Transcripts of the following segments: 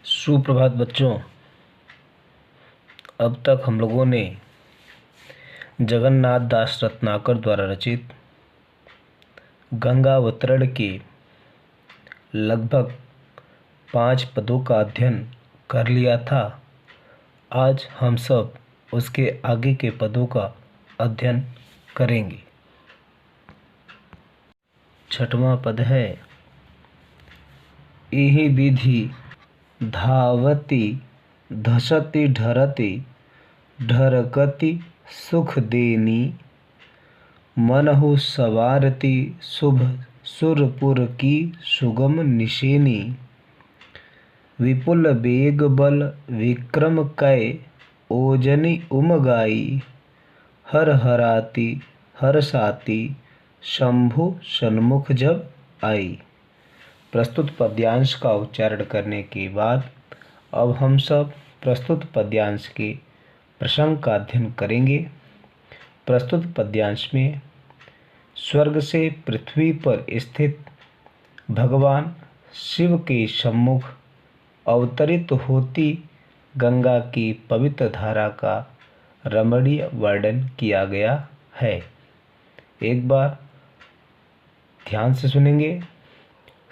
सुप्रभात बच्चों। अब तक हम लोगों ने जगन्नाथ दास रत्नाकर द्वारा रचित गंगावतरण के लगभग 5 पदों का अध्ययन कर लिया था। आज हम सब उसके आगे के पदों का अध्ययन करेंगे। 6वां पद है, इहि विधि धावति धसति ढरति ढरकति सुख देनी मनहु सवारति शुभ सुरपुर की सुगम निशेनी विपुल बेग बल विक्रम कै ओजनि उमगाई हर हराती हरसाती शंभु सन्मुख जब आई। प्रस्तुत पद्यांश का उच्चारण करने के बाद अब हम सब प्रस्तुत पद्यांश के प्रसंग का अध्ययन करेंगे। प्रस्तुत पद्यांश में स्वर्ग से पृथ्वी पर स्थित भगवान शिव के सम्मुख अवतरित होती गंगा की पवित्र धारा का रमणीय वर्णन किया गया है। एक बार ध्यान से सुनेंगे।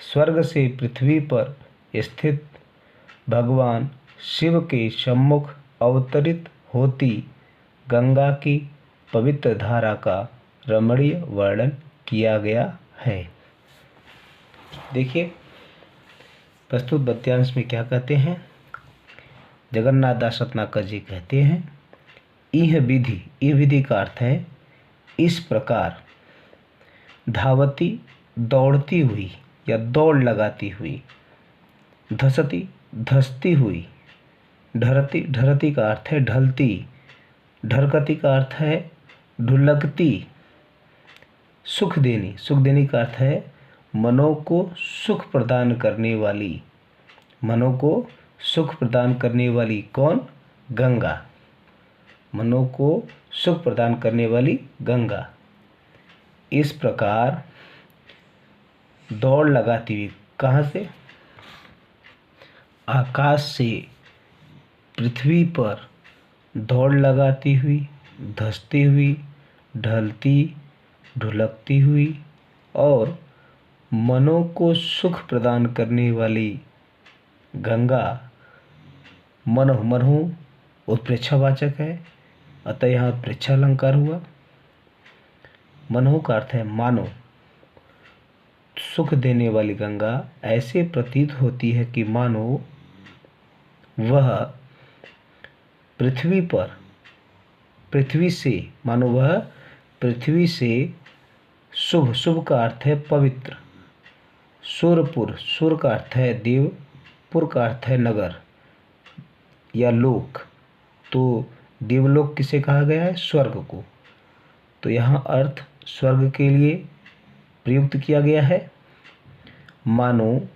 स्वर्ग से पृथ्वी पर स्थित भगवान शिव के सम्मुख अवतरित होती गंगा की पवित्र धारा का रमणीय वर्णन किया गया है। देखिए प्रस्तुत पद्यांश में क्या कहते हैं। जगन्नाथ दास रत्नाकर जी कहते हैं, यह विधि का अर्थ है इस प्रकार, धावती दौड़ती हुई या दौड़ लगाती हुई, धसती धसती हुई, ढरती का अर्थ है ढलती, ढरकती का अर्थ है ढुलकती, सुख देनी का अर्थ है मनों को सुख प्रदान करने वाली, मनों को सुख प्रदान करने वाली कौन? गंगा। मनों को सुख प्रदान करने वाली गंगा इस प्रकार दौड़ लगाती हुई, कहाँ से? आकाश से पृथ्वी पर दौड़ लगाती हुई, धसती हुई, ढलती ढुलकती हुई और मनों को सुख प्रदान करने वाली गंगा। मनहु उत्प्रेक्षावाचक है, अतः यहाँ प्रेक्षालंकार हुआ। मनहु का अर्थ है मानो। सुख देने वाली गंगा ऐसे प्रतीत होती है कि मानो वह पृथ्वी से शुभ का अर्थ है पवित्र, सुर का अर्थ है देव, पुर का अर्थ है नगर या लोक। तो देवलोक किसे कहा गया है? स्वर्ग को। तो यहाँ अर्थ स्वर्ग के लिए प्रयुक्त किया गया है। मानो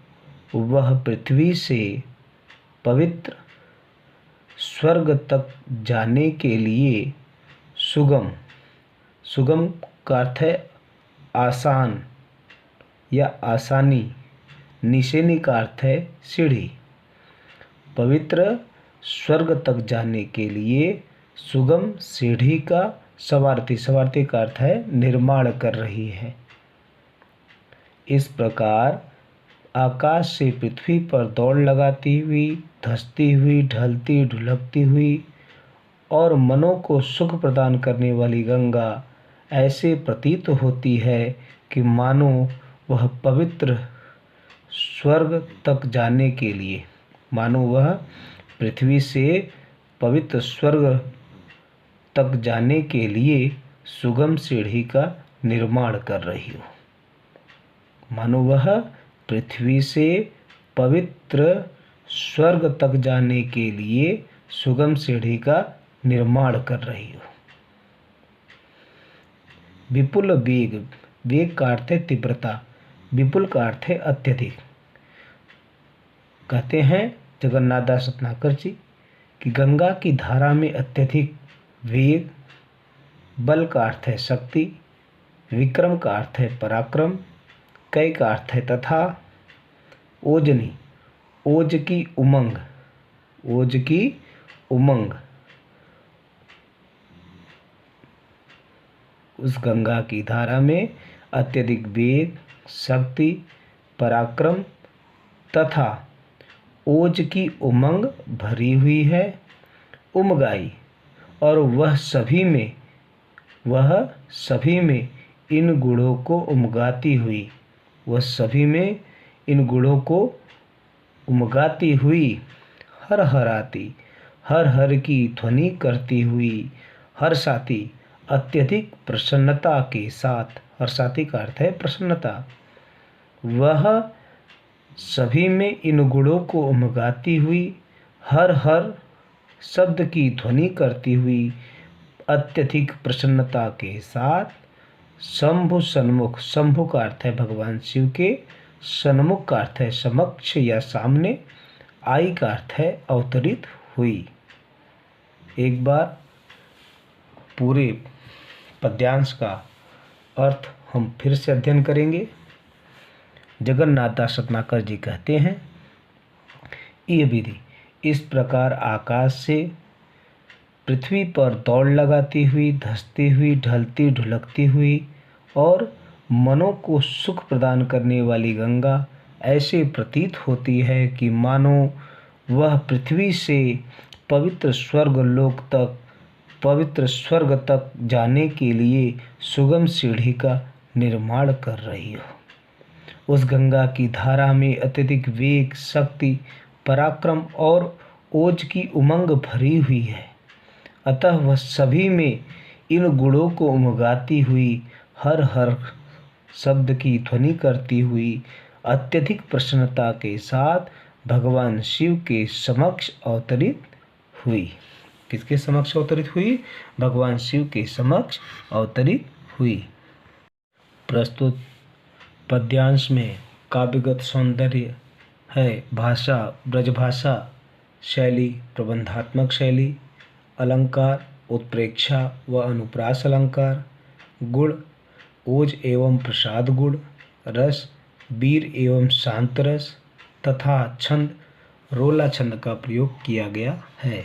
वह पृथ्वी से पवित्र स्वर्ग तक जाने के लिए सुगम का अर्थ है आसान या आसानी, निशेनी का अर्थ है सीढ़ी। पवित्र स्वर्ग तक जाने के लिए सुगम सीढ़ी का सवारती का अर्थ है निर्माण कर रही है। इस प्रकार आकाश से पृथ्वी पर दौड़ लगाती हुई, धसती हुई, ढलती ढुलकती हुई और मनों को सुख प्रदान करने वाली गंगा ऐसे प्रतीत होती है कि मानो वह पवित्र स्वर्ग तक जाने के लिए, मानो वह पृथ्वी से पवित्र स्वर्ग तक जाने के लिए सुगम सीढ़ी का निर्माण कर रही हो। मानो वह पृथ्वी से पवित्र स्वर्ग तक जाने के लिए सुगम सीढ़ी का निर्माण कर रही हो। विपुल वेग का अर्थ है तीव्रता, विपुल का अर्थ है अत्यधिक। कहते हैं जगन्नाथ दास रत्नाकर जी कि गंगा की धारा में अत्यधिक वेग, बल का अर्थ है शक्ति, विक्रम का अर्थ है पराक्रम, कै का अर्थ है तथा, ओजनी ओज की उमंग, ओज की उमंग, उस गंगा की धारा में अत्यधिक वेग, शक्ति, पराक्रम तथा ओज की उमंग भरी हुई है। उमगाई, और वह सभी में इन गुणों को उमगाती हुई, वह सभी में इन गुणों को उमगाती हुई, हर हराती, हर हर की ध्वनि करती हुई, हर्षाती, अत्यधिक प्रसन्नता के साथ, हर्षाती का अर्थ है प्रसन्नता, वह सभी में इन गुणों को उमगाती हुई, हर हर शब्द की ध्वनि करती हुई, अत्यधिक प्रसन्नता के साथ शंभु सन्मुख, शंभु का अर्थ है भगवान शिव के, सन्मुख का अर्थ है समक्ष या सामने, आई का अर्थ है अवतरित हुई। एक बार पूरे पद्यांश का अर्थ हम फिर से अध्ययन करेंगे। जगन्नाथ दास रत्नाकर जी कहते हैं, ये विधि इस प्रकार आकाश से पृथ्वी पर दौड़ लगाती हुई, धंसती हुई, ढलती ढुलकती हुई और मनों को सुख प्रदान करने वाली गंगा ऐसे प्रतीत होती है कि मानो वह पृथ्वी से पवित्र स्वर्ग तक जाने के लिए सुगम सीढ़ी का निर्माण कर रही हो। उस गंगा की धारा में अत्यधिक वेग, शक्ति, पराक्रम और ओज की उमंग भरी हुई है, अतः वह सभी में इन गुणों को उमगाती हुई, हर हर शब्द की ध्वनि करती हुई, अत्यधिक प्रसन्नता के साथ भगवान शिव के समक्ष अवतरित हुई। किसके समक्ष अवतरित हुई? भगवान शिव के समक्ष अवतरित हुई। प्रस्तुत पद्यांश में काव्यगत सौंदर्य है भाषा, ब्रजभाषा शैली, प्रबंधात्मक शैली, अलंकार, उत्प्रेक्षा व अनुप्रास अलंकार, गुण, ओज एवं प्रसाद गुण, रस, वीर एवं शांत रस तथा छंद, रोला छंद का प्रयोग किया गया है।